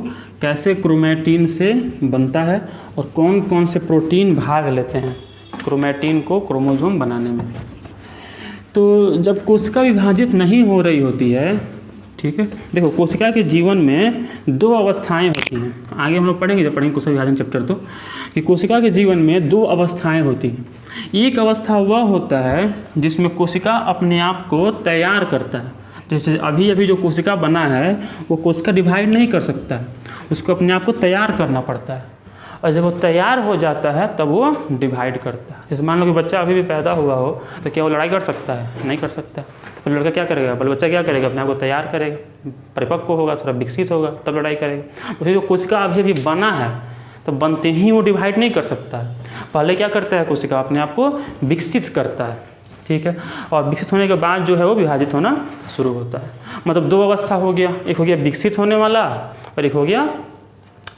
कैसे क्रोमैटिन से बनता है और कौन कौन से प्रोटीन भाग लेते हैं क्रोमैटिन को क्रोमोजोम बनाने में। तो जब कोशिका विभाजित नहीं हो रही होती है, ठीक है, देखो कोशिका के जीवन में दो अवस्थाएं होती हैं, आगे हम लोग पढ़ेंगे जब पढ़ेंगे कोशिका विभाजन चैप्टर, तो कि कोशिका के जीवन में दो अवस्थाएं होती हैं। एक अवस्था वह होता है जिसमें कोशिका अपने आप को तैयार करता है, जैसे अभी अभी जो कोशिका बना है वो कोशिका डिवाइड नहीं कर सकता है, उसको अपने आप को तैयार करना पड़ता है, और जब वो तैयार हो जाता है तब वो डिवाइड करता है। जैसे मान लो कि बच्चा अभी भी पैदा हुआ हो तो क्या वो लड़ाई कर सकता है, नहीं कर सकता। तो लड़का क्या करेगा, बल बच्चा क्या करेगा, अपने आप को तैयार करेगा, परिपक्व होगा, थोड़ा विकसित होगा, तब लड़ाई करेगा। उसे जो कोशिका अभी अभी बना है तो बनते ही वो डिवाइड नहीं कर सकता है, पहले क्या करता है कोशिका अपने आप को विकसित करता है, ठीक है, और विकसित होने के बाद जो है वो विभाजित होना शुरू होता है। मतलब दो अवस्था हो गया, एक हो गया विकसित होने वाला और एक हो गया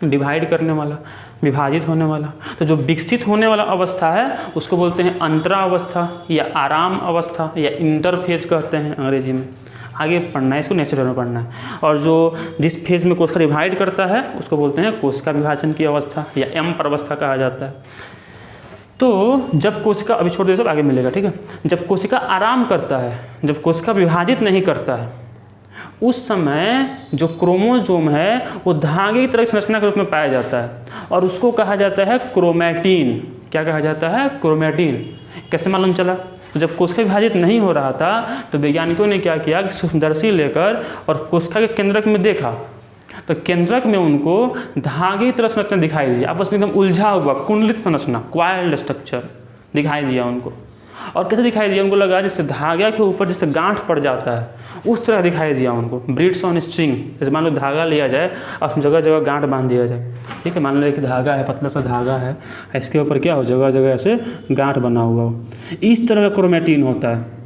डिवाइड करने वाला, विभाजित होने वाला। तो जो विकसित होने वाला अवस्था है उसको बोलते हैं अंतरावस्था या आराम अवस्था या इंटरफेज कहते हैं अंग्रेजी में। आगे पढ़ना है इसको, नेक्स्ट चैप्टर में पढ़ना है। और जो जिस फेज में कोशिका डिवाइड करता है उसको बोलते हैं कोशिका विभाजन की अवस्था या एम अवस्था कहा जाता है। तो जब कोशिका, अभी छोड़ दे सब आगे मिलेगा, ठीक है। जब कोशिका आराम करता है, जब कोशिका विभाजित नहीं करता है, उस समय जो क्रोमोजोम है वो धागे की तरह संरचना के रूप में पाया जाता है और उसको कहा जाता है क्रोमैटिन। क्या कहा जाता है, क्रोमैटिन। कैसे मालूम चला, तो जब कोशिका विभाजित नहीं हो रहा था तो वैज्ञानिकों ने क्या किया कि सूक्ष्मदर्शी लेकर और कोशिका के केंद्रक में देखा, तो केंद्रक में उनको धागे की तरह संरचना दिखाई दी, आपस में एकदम उलझा हुआ कुंडलित संरचना, क्वाइल्ड स्ट्रक्चर दिखाई दिया उनको। और कैसे दिखाई दिया, उनको लगा जैसे धागा के ऊपर जैसे गांठ पड़ जाता है उस तरह दिखाई दिया उनको, ब्रीड्स ऑन स्ट्रिंग। जैसे मान लो धागा लिया जाए और जगह जगह गांठ बांध दिया जाए, ठीक है। मान लो कि धागा है, पतला सा धागा है, इसके ऊपर क्या हो, जगह जगह ऐसे गांठ बना हुआ हो, इस तरह का क्रोमैटिन होता है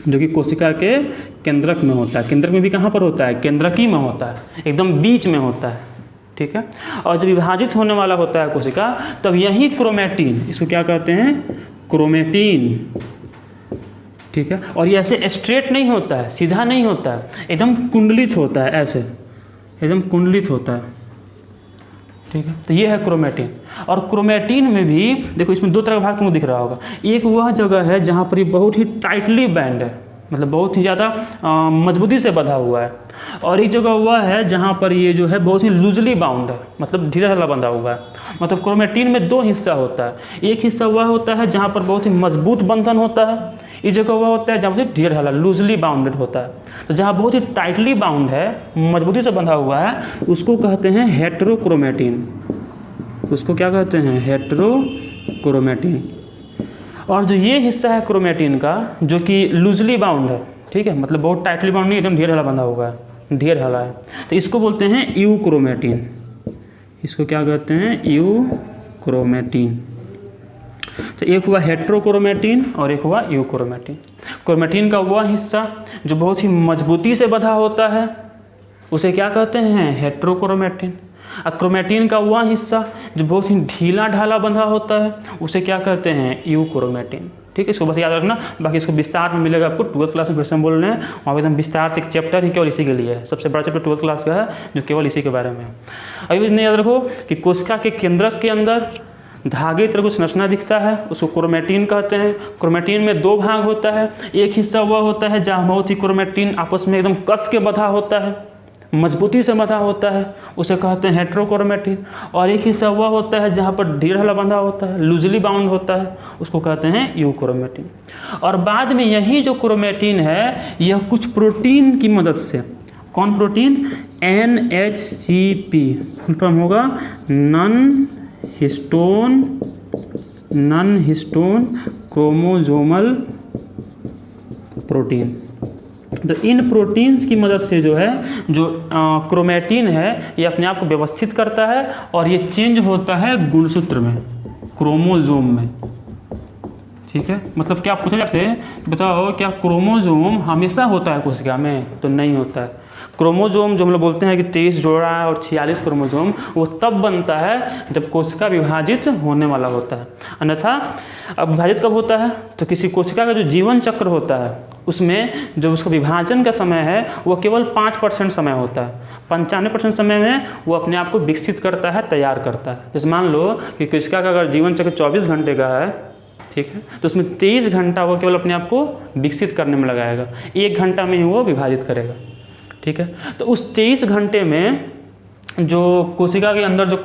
जो कि कोशिका के केंद्रक में होता है। केंद्रक में भी कहाँ पर होता है, केंद्रकी में होता है, एकदम बीच में होता है, ठीक है। और जब विभाजित होने वाला होता है कोशिका, तब यही क्रोमैटिन, इसको क्या कहते हैं, क्रोमैटिन, ठीक है। और ये ऐसे स्ट्रेट नहीं होता है, सीधा नहीं होता है, एकदम कुंडलित होता है, ऐसे एकदम कुंडलित होता है, ठीक है। तो ये है क्रोमैटिन। और क्रोमैटिन में भी देखो, इसमें दो तरह का भाग तुमको दिख रहा होगा। एक वह जगह है जहाँ पर ये बहुत ही टाइटली बैंड है, मतलब बहुत ही ज़्यादा मजबूती से बंधा हुआ है, और एक जगह वह है जहाँ पर ये जो है बहुत ही लूजली बाउंड है, मतलब ढीला ढाला बंधा हुआ है। मतलब क्रोमैटिन में दो हिस्सा होता है, एक हिस्सा वह होता है जहाँ पर बहुत ही मजबूत बंधन होता है, एक जगह वह होता है जहाँ पर ढीला ढाला लूजली बाउंडेड होता है। तो जहाँ बहुत ही टाइटली बाउंड है, मजबूती से बंधा हुआ है, उसको कहते हैं हेटेरोक्रोमैटिन। उसको क्या कहते हैं, हेटेरोक्रोमैटिन। और जो ये हिस्सा है क्रोमैटिन का जो कि लूजली बाउंड है, ठीक है, मतलब बहुत टाइटली बाउंड नहीं, एकदम ढेर ढाला बंधा हुआ है, ढेर ढाला है, तो इसको बोलते हैं यूक्रोमैटिन। इसको क्या कहते हैं, यूक्रोमैटिन। तो एक हुआ हेटेरोक्रोमैटिन और एक हुआ यूक्रोमैटिन। क्रोमैटिन का वह हिस्सा जो बहुत ही मजबूती से बंधा होता है उसे क्या कहते हैं, हेटेरोक्रोमैटिन। और क्रोमैटिन का वह हिस्सा जो बहुत ही ढीला ढाला बंधा होता है उसे क्या कहते हैं, यूक्रोमैटिन, ठीक है। इसको बस याद रखना, बाकी इसको विस्तार में मिलेगा आपको 12th क्लास में, फिर से हम बोल रहे हैं वहाँ पर एकदम विस्तार से एक चैप्टर ही केवल इसी के लिए है, सबसे बड़ा चैप्टर 12th क्लास का है जो केवल इसी के बारे में है। अभी इतना याद रखो कि कोशिका के केंद्रक के अंदर धागे की तरह कुछ संरचना दिखता है, उसको क्रोमेटिन कहते हैं। क्रोमेटिन में 2 भाग होता है, एक हिस्सा वह होता है जहाँ बहुत ही क्रोमेटिन आपस में एकदम कस के बंधा होता है, मजबूती से बंधा होता है, उसे कहते हैं हेट्रोक्रोमेटिन। और एक हिस्सा वह होता है जहाँ पर ढीला बंधा होता है, लूजली बाउंड होता है, उसको कहते हैं यूक्रोमेटिन। और बाद में यही जो क्रोमेटिन है यह कुछ प्रोटीन की मदद से, कौन प्रोटीन, NHCP, फुल फॉर्म होगा नॉन हिस्टोन क्रोमोसोमल प्रोटीन। तो इन प्रोटीन्स की मदद से जो है जो क्रोमेटिन है ये अपने आप को व्यवस्थित करता है और ये चेंज होता है गुणसूत्र में, क्रोमोसोम में। ठीक है, मतलब क्या पूछा आपसे, बताओ क्या क्रोमोसोम हमेशा होता है कोशिका में? तो नहीं होता है। क्रोमोसोम जो हम लोग बोलते हैं कि 23 जोड़ा है और 46 क्रोमोसोम, वो तब बनता है जब कोशिका विभाजित होने वाला होता है। अन्यथा अब विभाजित कब होता है, तो किसी कोशिका का जो जीवन चक्र होता है उसमें जो उसका विभाजन का समय है वो केवल 5% समय होता है। 95% समय में वो अपने आप को विकसित करता है, तैयार करता है। जैसे मान लो कि कोशिका का अगर जीवन चक्र 24 घंटे का है, ठीक है, तो उसमें 23 घंटा वो केवल अपने आप को विकसित करने में लगाएगा, 1 घंटा में ही वो विभाजित करेगा। ठीक है, तो उस 23 घंटे में जो कोशिका के अंदर जो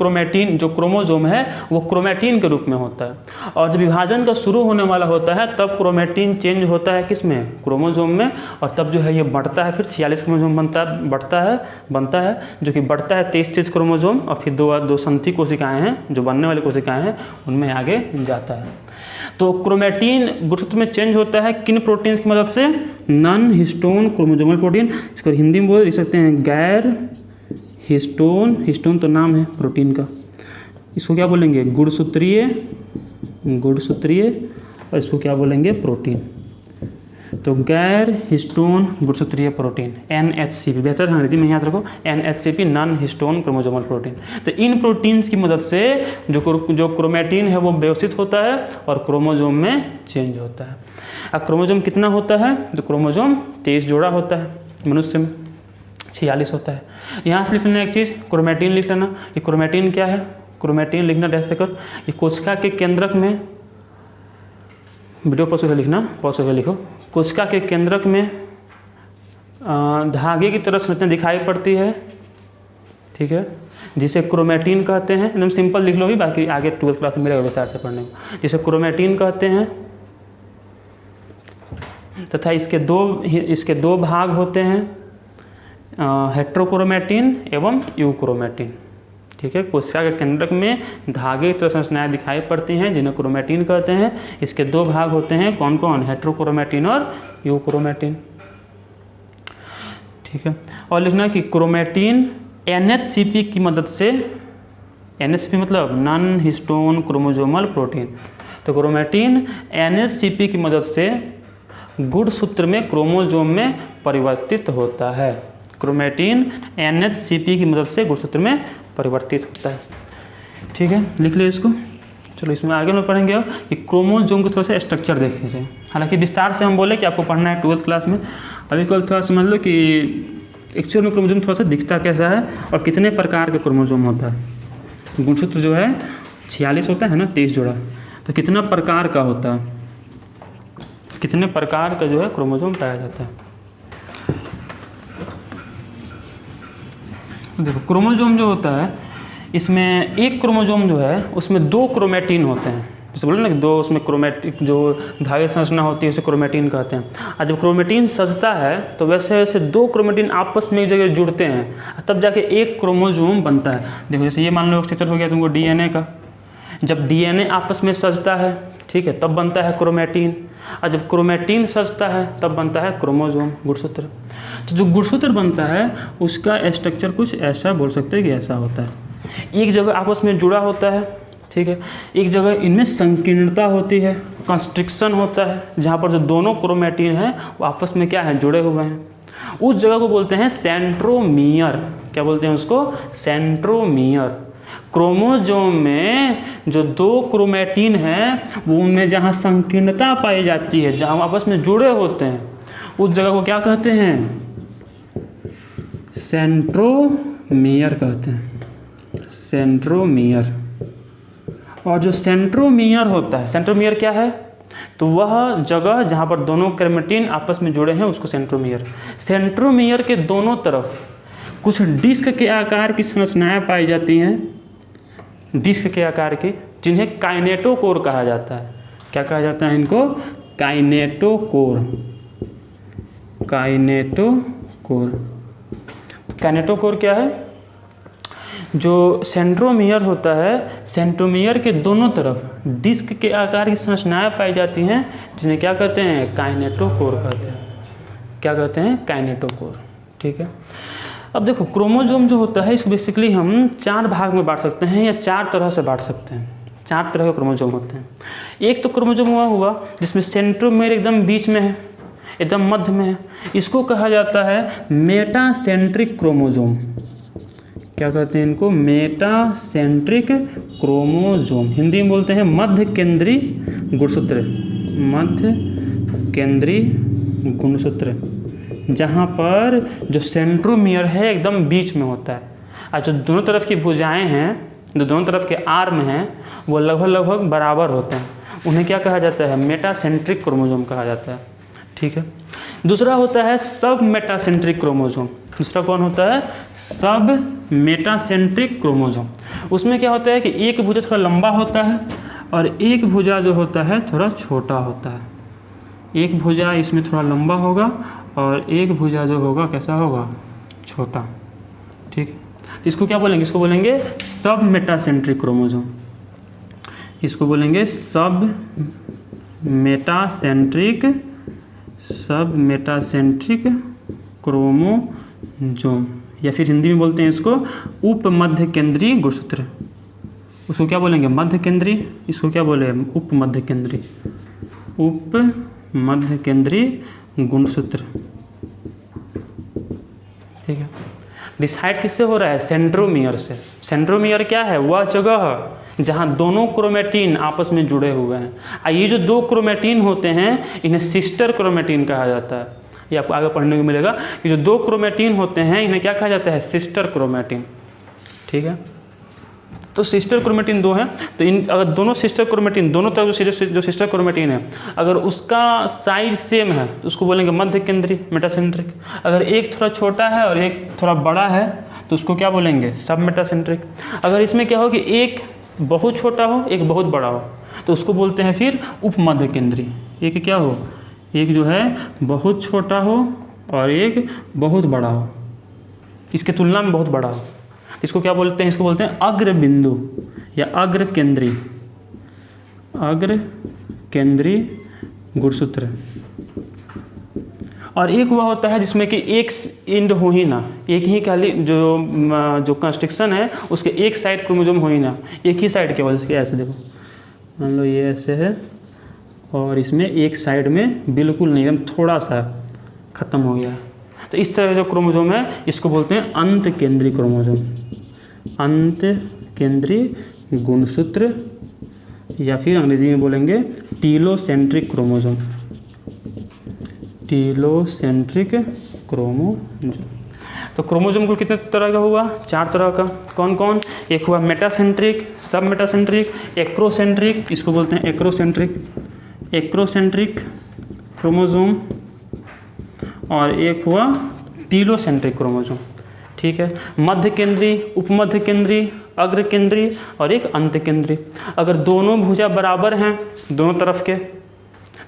क्रोमोसोम है वो क्रोमेटिन के रूप में होता है। और जब विभाजन का शुरू होने वाला होता है तब क्रोमेटिन चेंज होता है किस में, क्रोमोसोम में, और तब जो है ये बढ़ता है, फिर 46 क्रोमोसोम बनता है जो कि बढ़ता है 23 क्रोमोसोम, और फिर दो संथी कोशिकाएँ हैं जो बनने वाली कोशिकाएँ हैं उनमें आगे जाता है। तो क्रोमेटिन गुणसूत्र में चेंज होता है किन प्रोटीन्स की मदद से, नॉन हिस्टोन क्रोमोसोमल प्रोटीन, इसको हिंदी में बोल सकते हैं गैर हिस्टोन तो नाम है प्रोटीन का, इसको क्या बोलेंगे, गुणसूत्रीय, और इसको क्या बोलेंगे, प्रोटीन। तो गैर हिस्टोन गुणसूत्रीय प्रोटीन NHCP, बेहतर अंग्रेजी में याद रखो, NHCP non histone chromosomal protein. तो इन प्रोटीन्स की मदद से जो क्रोमेटिन है वो व्यवस्थित होता है और क्रोमोसोम में चेंज होता है। अब क्रोमोसोम कितना होता है, तो क्रोमोसोम 23 जोड़ा होता है, मनुष्य में 46 होता है। यहाँ से लिख लेना एक चीज़, क्रोमेटिन लिख लेना। ये क्रोमेटिन क्या है, क्रोमेटिन लिखना डैश देकर, ये कोशिका के केंद्रक में, वीडियो पॉज करके लिखना, पॉज करके लिखो, कोशिका के केंद्रक में धागे की तरह संरचना दिखाई पड़ती है, ठीक है, जिसे क्रोमेटिन कहते हैं। एकदम सिंपल लिख लो ही, बाकी आगे 12th क्लास में मिलेगा विस्तार से पढ़ने को। जिसे क्रोमेटिन कहते हैं तथा इसके दो भाग होते हैं, हेट्रोक्रोमेटिन एवं यूक्रोमेटिन। ठीक है, कोशिका के केंद्रक में धागे की तरह संरचनाएं दिखाई पड़ती हैं जिन्हें क्रोमेटिन कहते हैं। इसके 2 भाग होते हैं, कौन कौन, हेट्रोक्रोमेटिन और यूक्रोमेटिन। ठीक है, और लिखना कि क्रोमेटिन NHCP की मदद से, NHCP मतलब नॉन हिस्टोन क्रोमोसोमल प्रोटीन, तो क्रोमेटिन NHCP की मदद से गुणसूत्र में क्रोमोसोम में परिवर्तित होता है। क्रोमेटिन NHCP की मदद से गुणसूत्र में परिवर्तित होता है। ठीक है, लिख ले इसको। चलो इसमें आगे में पढ़ेंगे अब कि क्रोमोसोम को थोड़ा सा स्ट्रक्चर देखे जाए। हालांकि विस्तार से हम बोले कि आपको पढ़ना है 12th क्लास में, अभी कल थोड़ा समझ लो कि एक्चुअल में क्रोमोसोम थोड़ा सा दिखता कैसा है और कितने प्रकार के क्रोमोसोम होता है। गुणसूत्र जो है 46 होता है ना, 23 जोड़ा, तो कितना प्रकार का होता है, कितने प्रकार का जो है क्रोमोसोम पाया जाता है। देखो क्रोमोसोम जो होता है इसमें एक क्रोमोसोम जो है उसमें 2 क्रोमेटिन होते हैं, जैसे बोले ना कि 2 उसमें क्रोमेटिन जो धागे संरचना होती है उसे क्रोमेटिन कहते हैं। और जब क्रोमेटिन सजता है तो वैसे वैसे 2 क्रोमेटिन आपस में एक जगह जुड़ते हैं, तब जाके एक क्रोमोसोम बनता है। देखो जैसे ये मान लो स्ट्रक्चर हो गया तुमको DNA का, जब DNA आपस में सजता है, ठीक है, तब बनता है क्रोमेटिन, और जब क्रोमेटिन सजता है तब बनता है क्रोमोसोम, गुणसूत्र। तो जो गुणसूत्र बनता है उसका स्ट्रक्चर कुछ ऐसा बोल सकते हैं कि ऐसा होता है, एक जगह आपस में जुड़ा होता है, ठीक है, एक जगह इनमें संकीर्णता होती है, कंस्ट्रिक्शन होता है, जहाँ पर जो दोनों क्रोमेटिन हैं वो आपस में क्या है, जुड़े हुए हैं, उस जगह को बोलते हैं सेंट्रोमियर। क्या बोलते हैं उसको, सेंट्रोमियर। क्रोमोसोम में जो 2 क्रोमेटिन हैं वो उनमें जहाँ संकीर्णता पाई जाती है, जहाँ आपस में जुड़े होते हैं, उस जगह को क्या कहते हैं, सेंट्रोमियर कहते हैं, सेंट्रोमियर। और जो सेंट्रोमियर होता है, सेंट्रोमियर क्या है, तो वह जगह जहाँ पर दोनों क्रोमेटिन आपस में जुड़े हैं उसको सेंट्रोमियर के दोनों तरफ कुछ डिस्क के आकार की संरचनाएं पाई जाती हैं, डिस्क के आकार की, जिन्हें काइनेटोकोर कहा जाता है। क्या कहा जाता है इनको? काइनेटोकोर। काइनेटोकोर क्या है? जो सेंट्रोमियर होता है, सेंट्रोमियर के दोनों तरफ डिस्क के आकार की संरचनाएं पाई जाती हैं, जिन्हें क्या कहते हैं? काइनेटोकोर कहते हैं। क्या कहते हैं? काइनेटोकोर। ठीक है। अब देखो, क्रोमोसोम जो होता है इसको बेसिकली हम 4 भाग में बांट सकते हैं या 4 तरह से बांट सकते हैं। 4 तरह के क्रोमोसोम होते हैं। एक तो क्रोमोसोम हुआ जिसमें सेंट्रोमियर एकदम बीच में है, एकदम मध्य में है, इसको कहा जाता है मेटासेंट्रिक क्रोमोसोम। क्या कहते हैं इनको? Metacentric chromosome. हिंदी में बोलते हैं मध्य केंद्रीय गुणसूत्र। मध्य केंद्रीय गुणसूत्र, जहाँ पर जो सेंट्रोमियर है एकदम बीच में होता है, और जो दोनों तरफ की भुजाएं हैं, जो दोनों तरफ के आर्म हैं, वो लगभग बराबर होते हैं। उन्हें क्या कहा जाता है? मेटासेंट्रिक क्रोमोसोम कहा जाता है। ठीक है। दूसरा होता है सब मेटासेंट्रिक क्रोमोसोम। दूसरा कौन होता है? सब मेटासेंट्रिक क्रोमोसोम। उसमें क्या होता है कि एक भुजा थोड़ा लंबा होता है और एक भुजा जो होता है थोड़ा छोटा होता है। एक भुजा इसमें थोड़ा लंबा होगा और एक भुजा जो होगा कैसा होगा? छोटा। ठीक है। इसको क्या बोलेंगे? इसको बोलेंगे सब मेटासेंट्रिक क्रोमोसोम। इसको बोलेंगे सब मेटासेंट्रिक क्रोमोसोम, या फिर हिंदी में बोलते हैं इसको उप मध्य केंद्रीय गुणसूत्र। उसको क्या बोलेंगे? मध्य केंद्रीय। इसको क्या बोले? उप मध्य केंद्रीय गुणसूत्र। ठीक है। डिसाइड किससे हो रहा है? सेंट्रोमियर से। सेंट्रोमियर क्या है? वह जगह जहाँ दोनों क्रोमेटिन आपस में जुड़े हुए हैं। और ये जो 2 क्रोमेटिन होते हैं इन्हें सिस्टर क्रोमेटिन कहा जाता है। ये आपको आगे पढ़ने को मिलेगा कि जो 2 क्रोमेटिन होते हैं इन्हें क्या कहा जाता है? Sister chromatin. ठीक है। तो सिस्टर क्रोमेटिन 2 हैं, तो इन अगर दोनों सिस्टर क्रोमेटिन, दोनों तरफ जो सिस्टर क्रोमेटिन है, अगर उसका साइज सेम है तो उसको बोलेंगे मध्य केंद्रीय मेटासेंट्रिक। अगर एक थोड़ा छोटा है और एक थोड़ा बड़ा है तो उसको क्या बोलेंगे? सब मेटासेंट्रिक। अगर इसमें क्या हो कि एक बहुत छोटा हो एक बहुत बड़ा हो तो उसको बोलते हैं फिर उप मध्य केंद्रीय। एक क्या हो? एक जो है बहुत छोटा हो और एक बहुत बड़ा हो, इसके तुलना में बहुत बड़ा हो। इसको क्या बोलते हैं? इसको बोलते हैं अग्र बिंदु या अग्र केंद्रीय गुणसूत्र। और एक हुआ होता है जिसमें कि एक एंड हो ही ना, एक ही खाली जो कंस्ट्रक्शन है उसके एक साइड क्रोमोसोम हो ही ना, एक ही साइड के वजह से। ऐसे देखो, मान लो ये ऐसे है और इसमें एक साइड में बिल्कुल नहीं, एकदम थोड़ा सा ख़त्म हो गया। तो इस तरह जो क्रोमोसोम है इसको बोलते हैं अंत केंद्रीय क्रोमोसोम, अंत केंद्रीय गुणसूत्र, या फिर अंग्रेजी में बोलेंगे टीलोसेंट्रिक क्रोमोसोम। Telocentric chromosome. तो क्रोमोसोम को कितने तरह का हुआ? 4 तरह का। कौन कौन? एक हुआ मेटासेंट्रिक, सब मेटासेंट्रिक, एक्रोसेंट्रिक, इसको बोलते हैं एक्रोसेंट्रिक क्रोमोसोम, और एक हुआ टीलोसेंट्रिक क्रोमोसोम। ठीक है। मध्य केंद्रीय, उपमध्य केंद्रीय, अग्र केंद्रीय और एक अंत केंद्रीय। अगर दोनों भुजा बराबर हैं दोनों तरफ के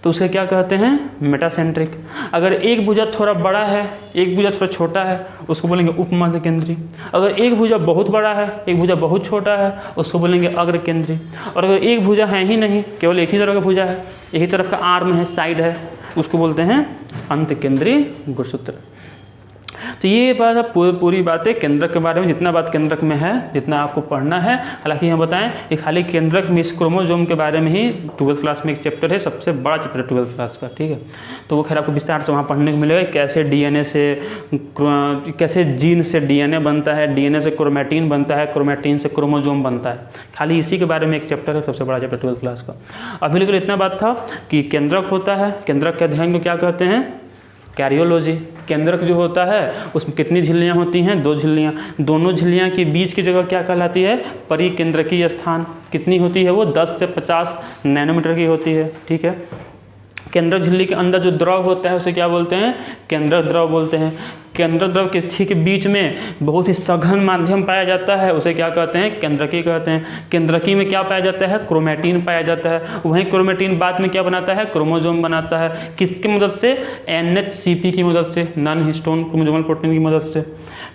तो उसे क्या कहते हैं? मेटासेंट्रिक। अगर एक भुजा थोड़ा बड़ा है एक भुजा थोड़ा छोटा है उसको बोलेंगे उपमध्य केंद्रीय। अगर एक भुजा बहुत बड़ा है एक भुजा बहुत छोटा है उसको बोलेंगे अग्र केंद्रीय। और अगर एक भुजा है ही नहीं, केवल एक ही तरह का भुजा है, एक ही तरफ का आर्म है, साइड है, उसको बोलते हैं अंत केंद्रीय गुणसूत्र। तो ये बात पूरी बातें केंद्रक के बारे में, जितना बात केंद्रक में है, जितना आपको पढ़ना है। हालांकि यहाँ बताएं ये खाली केंद्रक में इस क्रोमोसोम के बारे में ही 12th क्लास में एक चैप्टर है, सबसे बड़ा चैप्टर है 12th क्लास का। ठीक है। तो वो खैर आपको विस्तार से वहाँ पढ़ने को मिलेगा, कैसे डीएनए से, कैसे जीन से डीएनए बनता है, डीएनए से क्रोमैटिन बनता है, क्रोमैटिन से क्रोमोसोम बनता है। खाली इसी के बारे में एक चैप्टर है, सबसे बड़ा चैप्टर 12th क्लास का। अभी लेकिन इतना बात था कि केंद्रक होता है, केंद्रक के अध्ययन को क्या कहते हैं? कैरियोलॉजी, केंद्रक जो होता है उसमें कितनी झिल्लियाँ होती हैं, 2 झिल्लियाँ, दोनों झिल्लियाँ के बीच की जगह क्या कहलाती है, परिकेंद्रकीय स्थान। कितनी होती है वो, 10 से 50 नैनोमीटर की होती है, ठीक है। केंद्रक झिल्ली के अंदर जो द्रव होता है उसे क्या बोलते हैं, केंद्रक द्रव बोलते हैं। केंद्रक द्रव के ठीक बीच में बहुत ही सघन माध्यम पाया जाता है, उसे क्या कहते हैं, केंद्रकी कहते हैं। केंद्रकी में क्या पाया जाता है, क्रोमैटिन पाया जाता है। वहीं क्रोमैटिन बाद में क्या बनाता है, क्रोमोसोम बनाता है। किसकी मदद से, NHCP की मदद से, नॉन हिस्टोन क्रोमोसोमल प्रोटीन की मदद से,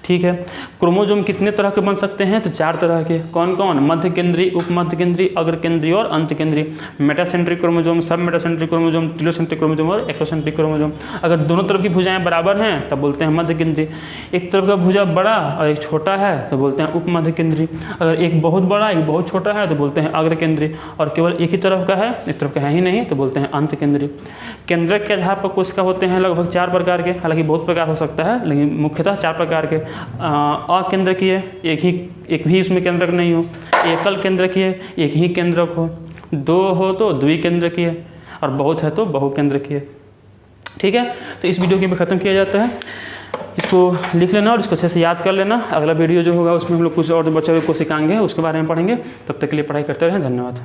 ठीक है। क्रोमोसोम कितने तरह के बन सकते हैं, तो 4 तरह के। कौन कौन, मध्य केंद्रीय, उप मध्य केंद्रीय, अग्र केंद्रीय और अंत केंद्रीय। मेटासेंट्रिक क्रोमोसोम, सब मेटासेंट्रिक क्रोमोसोम, टेलोसेंट्रिक क्रोमोसोम और एक्सोसेंट्रिक क्रोमोसोम। अगर दोनों तरफ की भुजाएं बराबर हैं तब बोलते हैं मध्य केंद्रीय। एक तरफ का भुजा बड़ा और एक छोटा है तो बोलते हैं उप मध्य केंद्रीय। अगर एक बहुत बड़ा एक बहुत छोटा है तो बोलते हैं अग्र केंद्रीय। और केवल एक ही तरफ का है, इस तरफ का है ही नहीं, तो बोलते हैं अंत केंद्रीय। केंद्रक के आधार पर कोशिका होते हैं लगभग 4 प्रकार के, हालांकि बहुत प्रकार हो सकता है लेकिन मुख्यतः 4 प्रकार के। अकेंद्रकीय, एक भी इसमें केंद्रक नहीं हो। एकल केंद्रकीय, एक ही केंद्रक हो। 2 हो तो द्विकेंद्रकीय, और बहुत है तो बहुकेंद्रकीय, ठीक है। तो इस वीडियो के ख़त्म किया जाता है। इसको लिख लेना और इसको अच्छे से याद कर लेना। अगला वीडियो जो होगा उसमें हम लोग कुछ और बच्चों को सिखाएंगे, उसके बारे में पढ़ेंगे। तब तक के लिए पढ़ाई करते रहें। धन्यवाद।